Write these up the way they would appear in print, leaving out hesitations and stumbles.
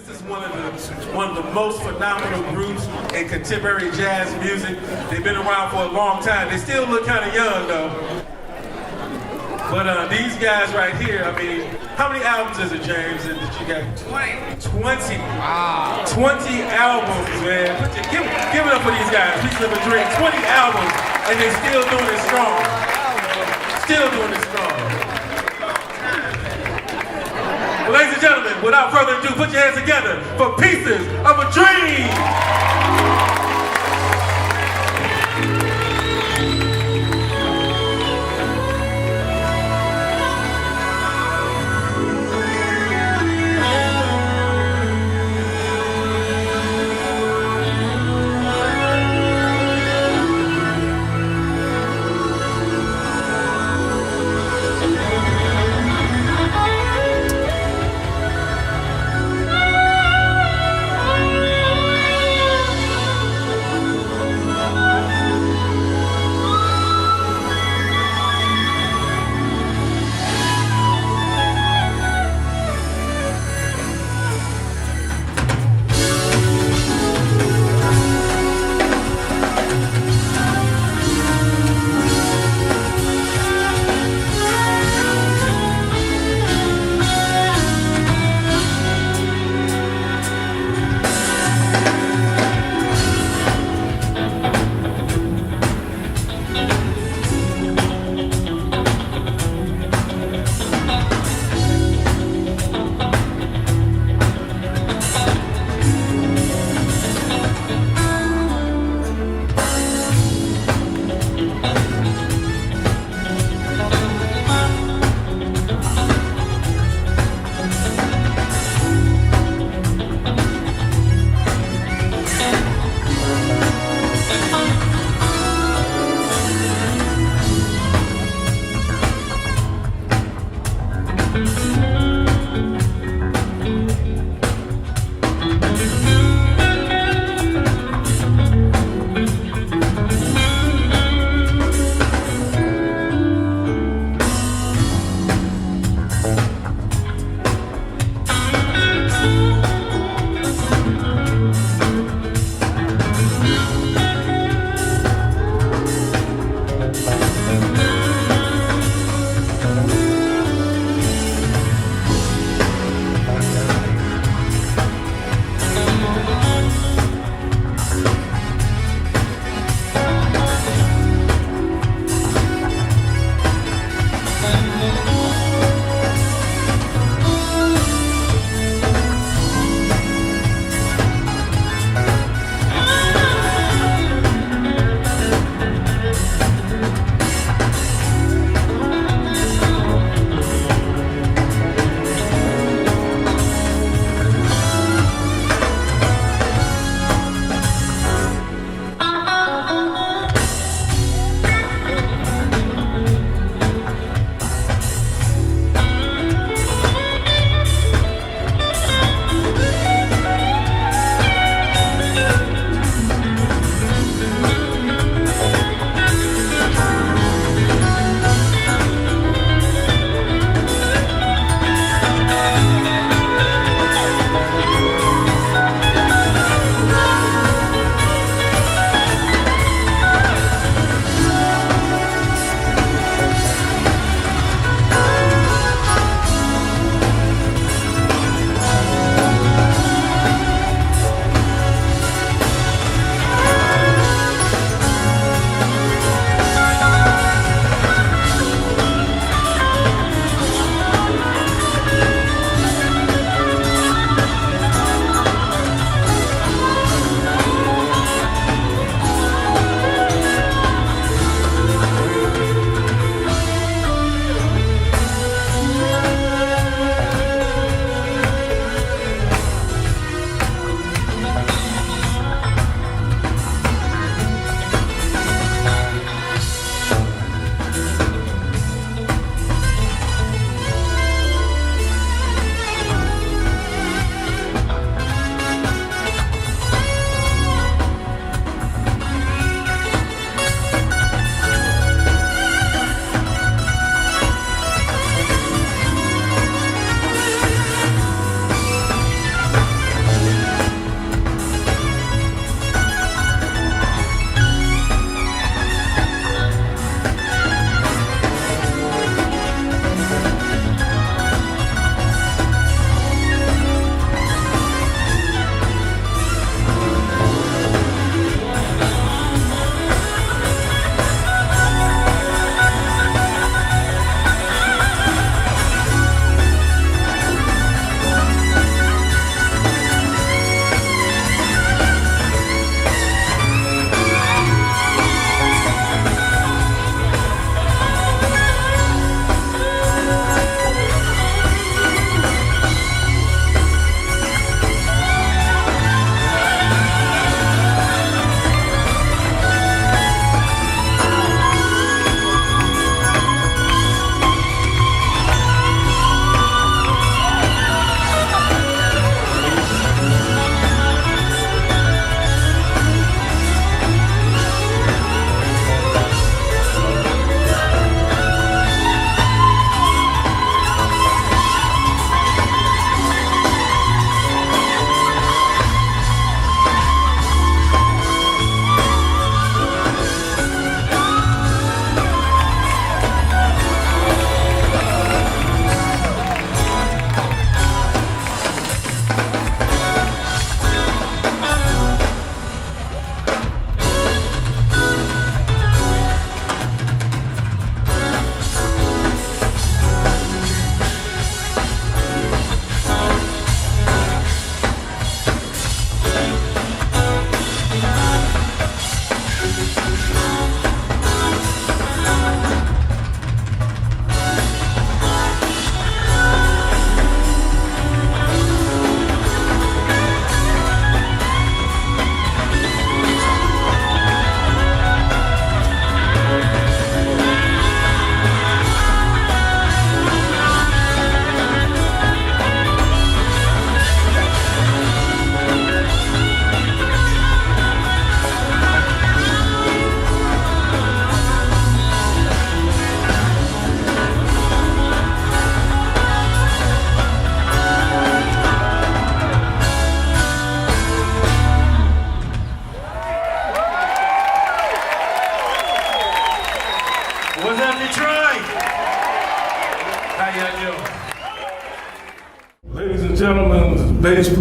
This is one of the most phenomenal groups in contemporary jazz music. They've been around for a long time. They still look kind of young though. But these guys right here, I mean, how many albums is it, James, that you got? 20. 20. Wow. 20 albums, man. Give it up for these guys. Please live a dream. 20 albums, and they're still doing it strong. Still doing it strong. Well, ladies and gentlemen, without further ado, put your hands together for Pieces of a Dream.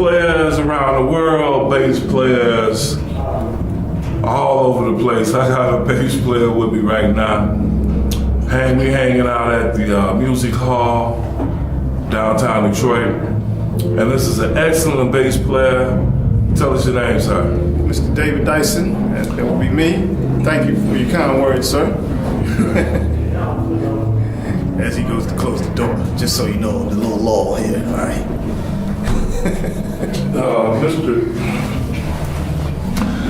players around the world, bass players all over the place. I got a bass player with me right now. We hanging out at the Music Hall, downtown Detroit. And this is an excellent bass player. Tell us your name, sir. Mr. David Dyson, that would be me. Thank you for your kind words, sir. As he goes to close the door, just so you know, the little law here, all right?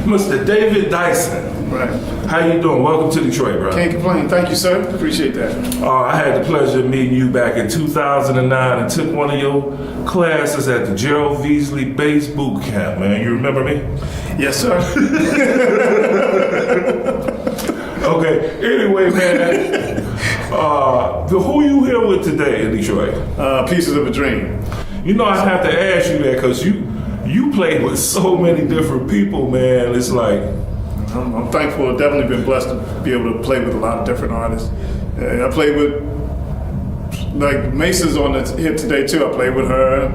Mr. David Dyson. Right. How you doing? Welcome to Detroit, bro. Can't complain. Thank you, sir. Appreciate that. I had the pleasure of meeting you back in 2009 and took one of your classes at the Gerald Veasley Bass Boot Camp, man. You remember me? Yes, sir. Okay, anyway, man, who you here with today in Detroit? Pieces of a Dream. You know, I have to ask you that because you played with so many different people, man. It's like... I'm thankful. I've definitely been blessed to be able to play with a lot of different artists. I played with, like, Mace's on here today, too. I played with her.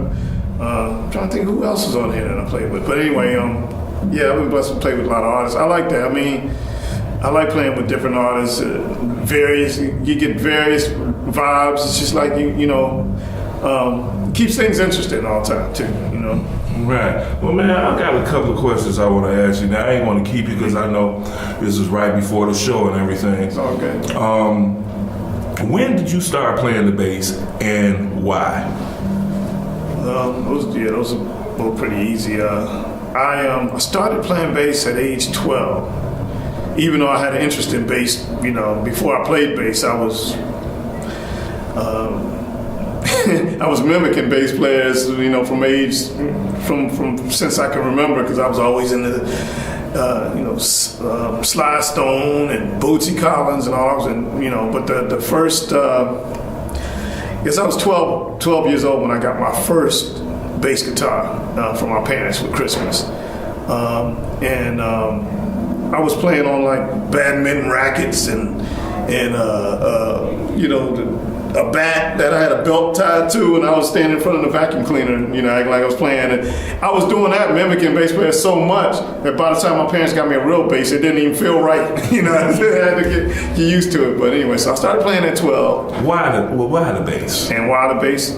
I'm trying to think who else is on here that I played with. But anyway, yeah, I've been blessed to play with a lot of artists. I like that. I mean, I like playing with different artists. You get various vibes. It's just like, keeps things interesting all the time, too, you know. Right. Well, man, I got a couple of questions I want to ask you. Now, I ain't want to keep you because I know this is right before the show and everything. It's all good. When did you start playing the bass and why? Those are both pretty easy. I started playing bass at age 12. Even though I had an interest in bass, before I played bass, I was I was mimicking bass players, from since I can remember, because I was always in the, Sly Stone and Bootsy Collins and all, but the first, I guess I was 12 years old when I got my first bass guitar from my parents for Christmas. I was playing on like badminton rackets and a bat that I had a belt tied to, and I was standing in front of the vacuum cleaner, acting like I was playing. And I was doing that, mimicking bass players so much that by the time my parents got me a real bass, it didn't even feel right. I had to get used to it. But anyway, so I started playing at 12. Why the bass? And why the bass?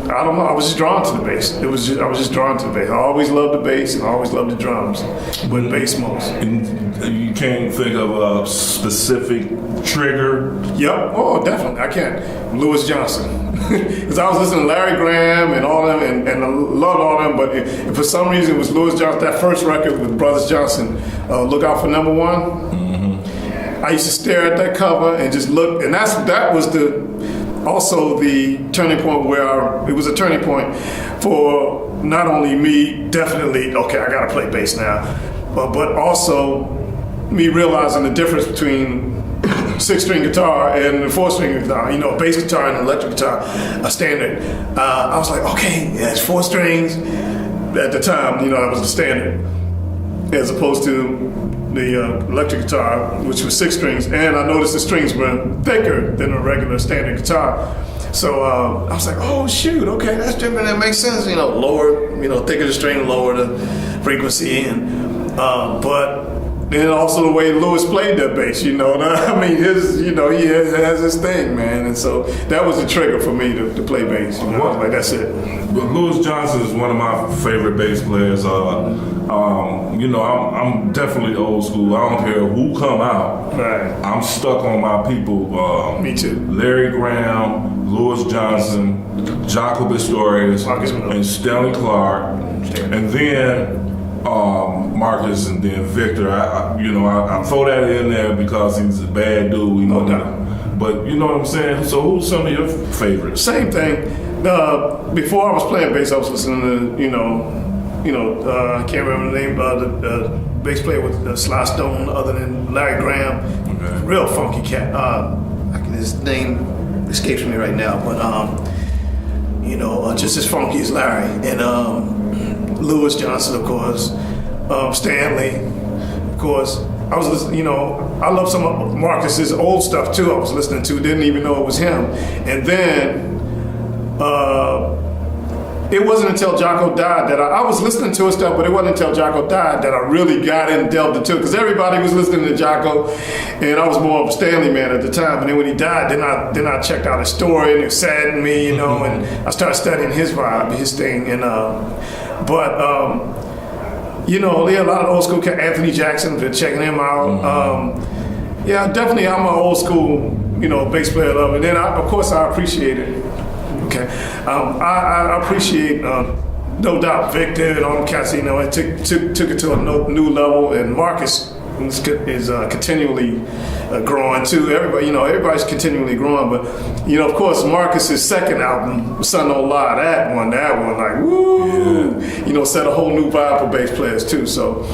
I don't know. I was just drawn to the bass. I was just drawn to the bass. I always loved the bass and I always loved the drums, but bass most. And you can't think of a specific trigger? Yep. Oh, definitely. I can. Louis Johnson. Because I was listening to Larry Graham and all them, and I loved all them, but if for some reason it was Louis Johnson, that first record with Brothers Johnson, Look Out for Number One. Mm-hmm. I used to stare at that cover and just look, and that was also the turning point it was a turning point for not only me, definitely, okay, I gotta play bass now, but also me realizing the difference between 6-string guitar and the 4-string guitar, bass guitar and electric guitar, a standard. I was like, okay, yeah, it's 4 strings. At the time, that was the standard, as opposed to the electric guitar, which was 6 strings. And I noticed the strings were thicker than a regular standard guitar. So I was like, oh shoot, okay, that's different. That makes sense. Lower, thicker the string, lower the frequency, but. And also the way Louis played that bass, I mean, he has his thing, man. And so that was the trigger for me to play bass. I was like, that's it. But Louis Johnson is one of my favorite bass players. I'm definitely old school. I don't care who come out. Right. I'm stuck on my people. Me too. Larry Graham, Louis Johnson, Jaco Pastorius, and Stanley Clarke, and then Marcus, and then Victor. I throw that in there because he's a bad dude. No doubt. But you know what I'm saying? So who's some of your favorites? Same thing. Before I was playing bass, I was listening to, I can't remember the name of the bass player with Sly Stone other than Larry Graham. Okay. Real funky cat. His name escapes me right now, but just as funky as Larry. And Louis Johnson, of course, Stanley, of course. I was listening, I love some of Marcus's old stuff too. I was listening to, didn't even know it was him. And then it wasn't until Jocko died that I was listening to his stuff, but it wasn't until Jocko died that I really got in and delved into it, because everybody was listening to Jocko, and I was more of a Stanley man at the time. And then when he died, then I checked out his story, and it saddened me, you know, and I started studying his vibe, his thing, and you know, there are a lot of old school cats. Anthony Jackson, been checking him out. Yeah, definitely, I'm an old school, you know, bass player lover. And then, of course, I appreciate it. Okay, I appreciate, no doubt, Victor and all them cats. You know, it took it to a new level, and Marcus is continually growing too. Everybody, you know, everybody's continually growing. But you know, of course, Marcus's second album, "Sun Don't Lie," that one, like woo, you know, set a whole new vibe for bass players too. So.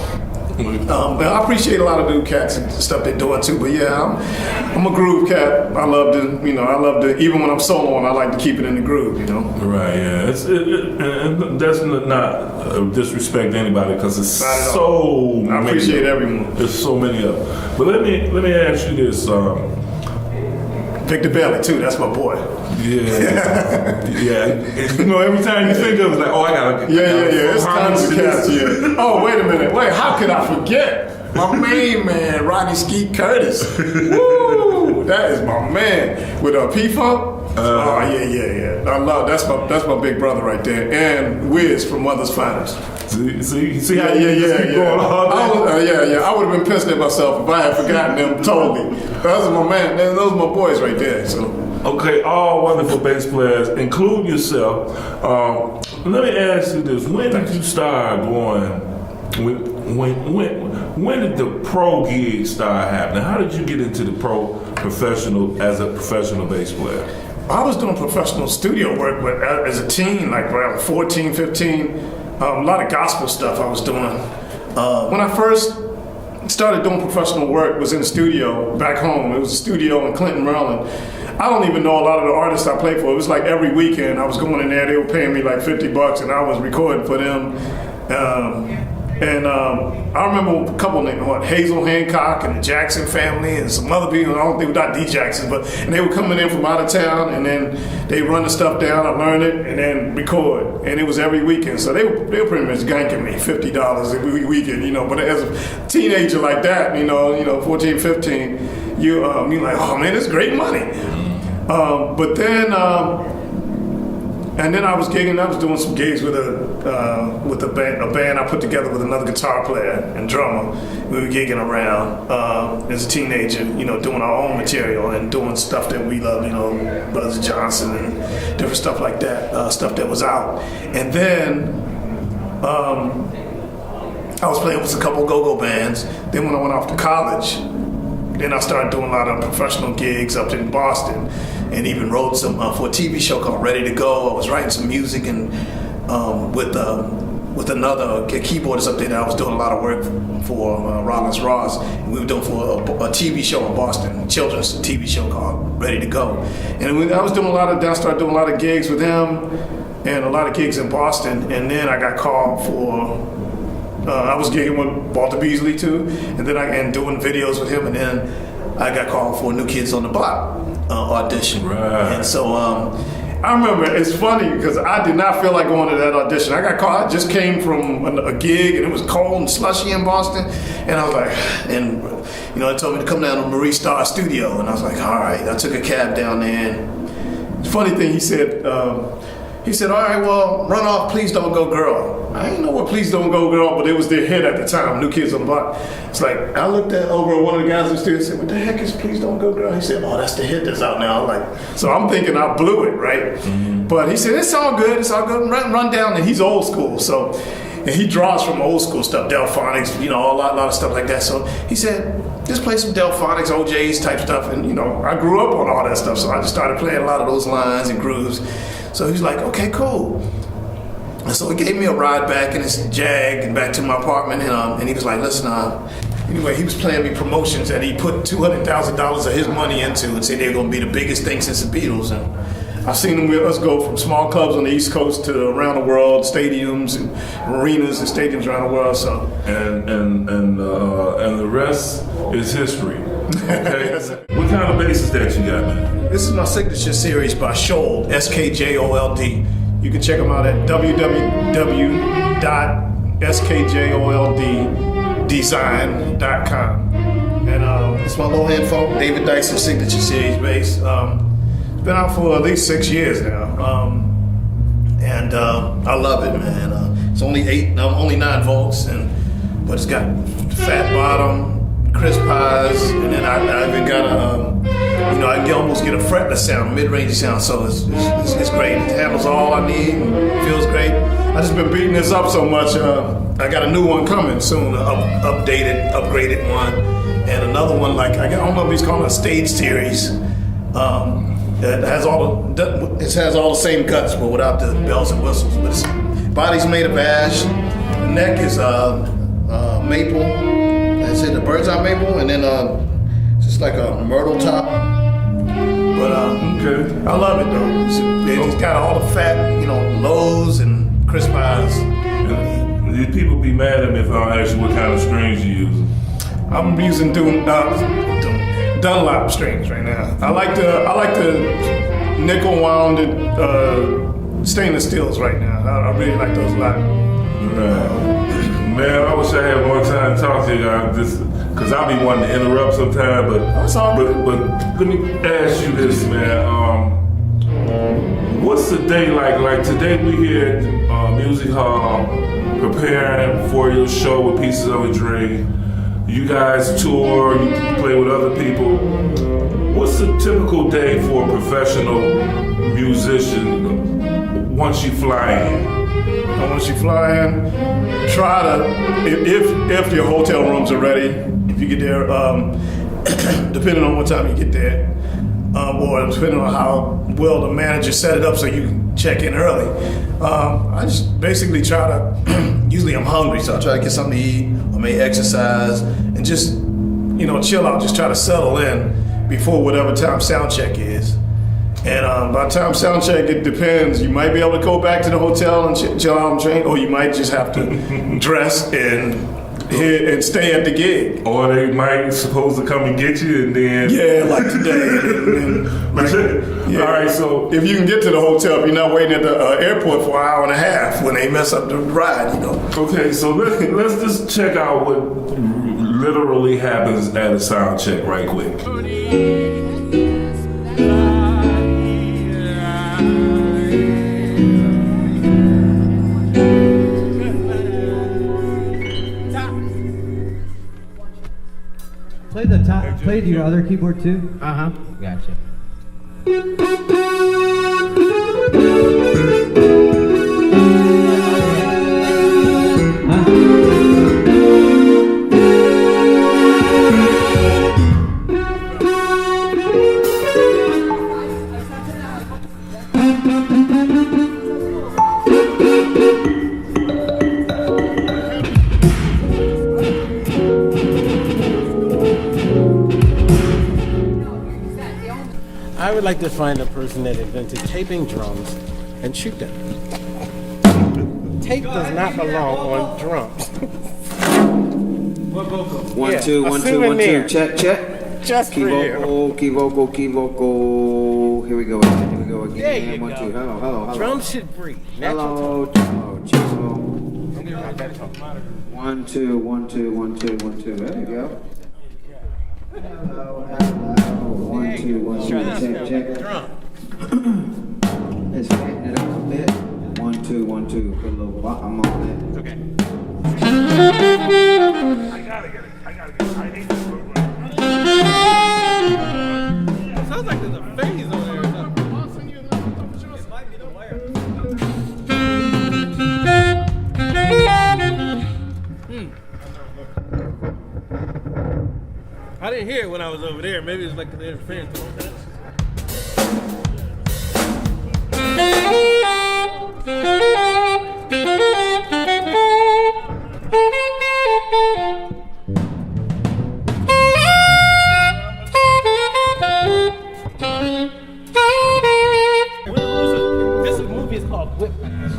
I appreciate a lot of new cats and stuff they're doing too, but yeah, I'm a groove cat. I love to, even when I'm soloing, I like to keep it in the groove, you know. Right, yeah. And that's not disrespect to anybody, because it's so many. I appreciate everyone. There's so many of them. But let me ask you this. Victor Bailey too, that's my boy. Yeah. Yeah. You know, every time you think of it, it's like, oh, I gotta. Yeah. It's tons of cats here. Oh, wait a minute. How could I forget? My main man, Rodney Skeet Curtis. Woo! That is my man. With a P-Funk. Oh, yeah. I love, that's my big brother right there. And Wiz from Mother's Finest. See how yeah. Going all day? I would have been pissed at myself if I had forgotten them totally. Those are my man. Those are my boys right there. So. Okay, all wonderful bass players, include yourself. Let me ask you this: when did you start going? When did the pro gig start happening? How did you get into the professional bass player? I was doing professional studio work, but as a teen, like around 14, 15, a lot of gospel stuff I was doing. When I first started doing professional work, was in the studio back home. It was a studio in Clinton, Maryland. I don't even know a lot of the artists I played for. It was like every weekend I was going in there. They were paying me like $50, and I was recording for them. I remember a couple named Hazel Hancock and the Jackson family and some other people. I don't think not D Jackson, and they were coming in from out of town, and then they run the stuff down. I learned it and then record, and it was every weekend. So they were pretty much ganking me $50 every weekend, you know. But as a teenager like that, you know, 14, 15, you're like, oh man, it's great money. But then. And then I was gigging. I was doing some gigs with a band I put together with another guitar player and drummer. We were gigging around as a teenager, you know, doing our own material and doing stuff that we love, you know, Brothers Johnson and different stuff like that, stuff that was out. And then I was playing with a couple of go-go bands. Then when I went off to college, then I started doing a lot of professional gigs up in Boston, and even wrote some for a TV show called Ready to Go. I was writing some music and with another keyboardist up there that I was doing a lot of work for, Rollins Ross. And we were doing for a TV show in Boston, a children's TV show called Ready to Go. And I was doing I started doing a lot of gigs with him and a lot of gigs in Boston. And then I got called for. I was gigging with Walter Beasley too, and then doing videos with him, and then I got called for New Kids on the Block audition. Right. And so I remember, it's funny because I did not feel like going to that audition. I got called. I just came from a gig, and it was cold and slushy in Boston, and I was like, and you know, they told me to come down to Marie Star Studio, and I was like, all right. I took a cab down there. And funny thing, he said, all right, well, run off, Please Don't Go Girl. I didn't know what Please Don't Go Girl, but it was their hit at the time, New Kids on the Block. It's like, I looked over at one of the guys in the studio and said, what the heck is Please Don't Go Girl? He said, oh, that's the hit that's out now. So I'm thinking I blew it, right? Mm-hmm. But he said, it's all good, run down. And he's old school, and he draws from old school stuff, Delphonics, you know, a lot of stuff like that. So he said, just play some Delphonics, OJ's type stuff. And, you know, I grew up on all that stuff, so I just started playing a lot of those lines and grooves. So he's like, okay, cool. And so he gave me a ride back in his Jag and back to my apartment, and he was like, listen, anyway, he was playing me promotions that he put $200,000 of his money into and said they were going to be the biggest thing since the Beatles. And I've seen us go from small clubs on the East Coast to around the world, stadiums and arenas and stadiums around the world. So and the rest is history. Okay. What kind of basses that you got, man? This is my signature series by Scholl, SKJOLD. You can check them out at www.skjolddesign.com. And it's my low end phone, David Dyson Signature Series bass. It's been out for at least 6 years now. And I love it, man. It's only 9 volts, but it's got fat bottom, crisp highs, and then I even got I can almost get a fretless sound, mid-range sound, so it's great. It handles all I need, and feels great. I just been beating this up so much. I got a new one coming soon, upgraded one, and another one I don't know if he's calling it a stage series. It has all the same guts, but without the bells and whistles. But its body's made of ash. The neck is maple. Is it a bird's eye maple? And then just like a myrtle top. But Okay. I love it though. It's got all the fat, lows and crisp highs. These people be mad at me if I don't ask you what kind of strings you use. I'm using Dunlop strings right now. I like the nickel wounded stainless steels right now. I really like those a lot. Man, I wish I had more time to talk to you guys, because I'll be wanting to interrupt sometime, but let me ask you this, man. What's the day like? Like today we here at Music Hall preparing for your show with Pieces of a Dream. You guys tour, you play with other people. What's a typical day for a professional musician once you fly in? And once you fly in, try to, if your hotel rooms are ready, if you get there, depending on what time you get there, or depending on how well the manager set it up so you can check in early. I just basically try to, usually I'm hungry, so I try to get something to eat, or maybe exercise, and just, chill out, just try to settle in before whatever time sound check is. And by the time sound check, it depends. You might be able to go back to the hotel and chill out and train, or you might just have to dress and stay at the gig. Or they might supposed to come and get you, and then like today. All right, so if you can get to the hotel, if you're not waiting at the airport for an hour and a half when they mess up the ride, Okay, so let's just check out what literally happens at a sound check right quick. Play the top. Play your other keyboard too. Gotcha. I would like to find a person that invented taping drums and shoot them. Tape does not belong on drums. One, two, one, two, one, two. Check, check. Just key for vocal, you. key vocal, key vocal. Here we go again. Here we go again. There you one, go. two. Hello, hello, hello. Drums should breathe. Hello, hello, hello. 1, 2, 1, 2, 1, 2, 1, 2. There you go. Hello, hello. 1, 2, 1, 2. Check, check. Let's fatten it up a bit. 1, 2, 1, 2. Put a little bottom on it. Okay. I gotta get it. I need to move it. Sounds like there's a phase over there. I didn't hear it when I was over there. Maybe it was like the interference. This movie is called Whiplash.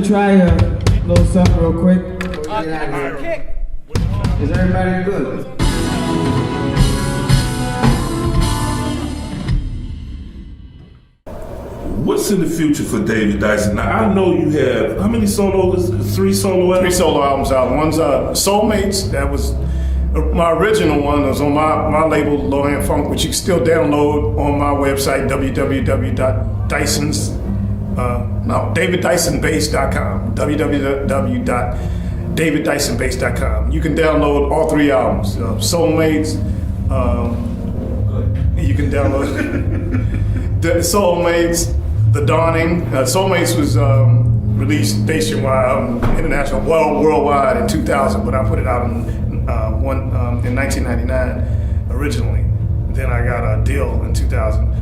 to try a little something real quick before we get out of here. Is everybody good? What's in the future for David Dyson? Now, I know you have, how many solos? 3 solo albums? 3 solo albums out. One's Soulmates. That was my original one. Was on my label, Low End Funk, which you can still download on my website, DavidDysonBass.com. www.DavidDysonBass.com. You can download all 3 albums. Soulmates. You can download the Soulmates. The Dawning. Soulmates was released nationwide, international, worldwide in 2000, but I put it out in 1999 originally. Then I got a deal in 2000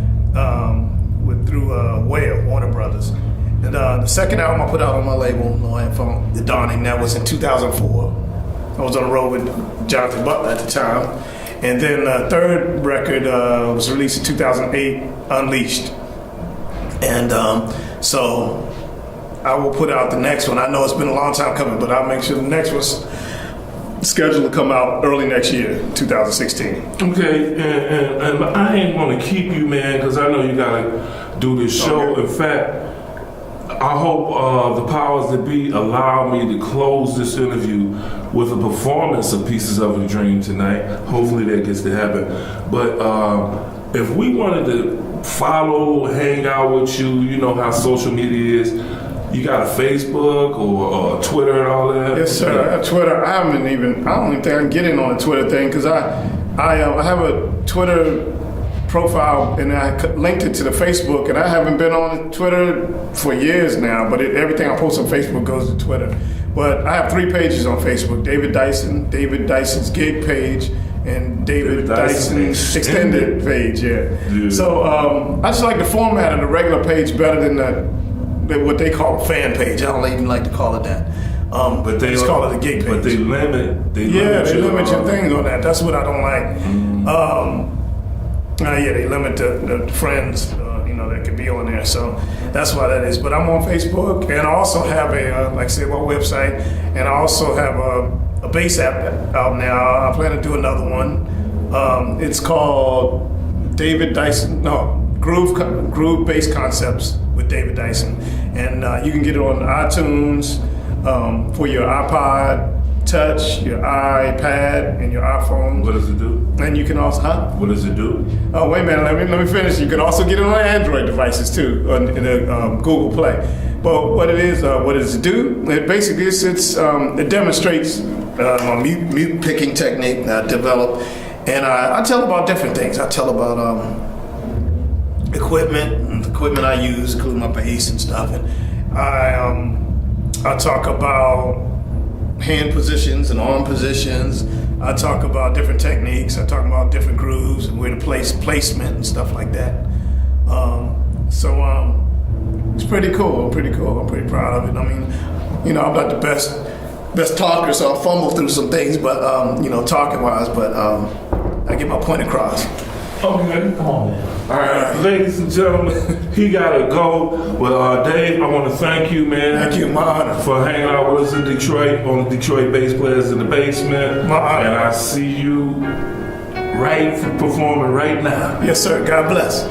through Warner Brothers. And the second album I put out on my label, Low End Funk, The Dawning, that was in 2004. I was on the road with Jonathan Butler at the time. And then the third record was released in 2008, Unleashed. And so I will put out the next one. I know it's been a long time coming, but I'll make sure the next one's scheduled to come out early next year, 2016. Okay, and I ain't want to keep you, man, because I know you got to do this show. Okay. In fact, I hope the powers that be allow me to close this interview with a performance of Pieces of a Dream tonight. Hopefully that gets to happen. But if we wanted to follow, hang out with you, you know how social media is. You got a Facebook or Twitter and all that? Yes, sir. Twitter. I don't even think I can get in on the Twitter thing because I have a Twitter profile and I linked it to the Facebook, and I haven't been on Twitter for years now. But everything I post on Facebook goes to Twitter. But I have 3 pages on Facebook: David Dyson, David Dyson's gig page, and David Dyson's extended page. Yeah. So I just like the format of the regular page better than what they call a fan page. I don't even like to call it that. But they just call it a gig page. But they limit your things on that. That's what I don't like. They limit the friends, that could be on there. So that's why that is. But I'm on Facebook, and I also have a, like I said, my website, and I also have a bass app out now. I plan to do another one. It's called Groove Bass Concepts with David Dyson, and you can get it on iTunes for your iPod Touch, your iPad, and your iPhone. What does it do? And you can also, What does it do? Oh, wait a minute, let me finish. You can also get it on Android devices too, in the Google Play. But what does it do? It basically it demonstrates a mute picking technique that I developed, and I tell about different things. I tell about the equipment I use, including my bass and stuff, and I talk about hand positions and arm positions. I talk about different techniques. I talk about different grooves and where to place placement and stuff like that. It's pretty cool. I'm pretty proud of it. I mean, I'm not the best talker, so I'll fumble through some things, but talking wise, but I get my point across. Okay. Come on, man. All right, ladies and gentlemen, he gotta go. Well, Dave, I want to thank you, man. Thank you, my honor. For hanging out with us in Detroit on the Detroit Bass Players in the Basement. My honor. And I see you performing right now. Yes, sir. God bless.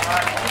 All right.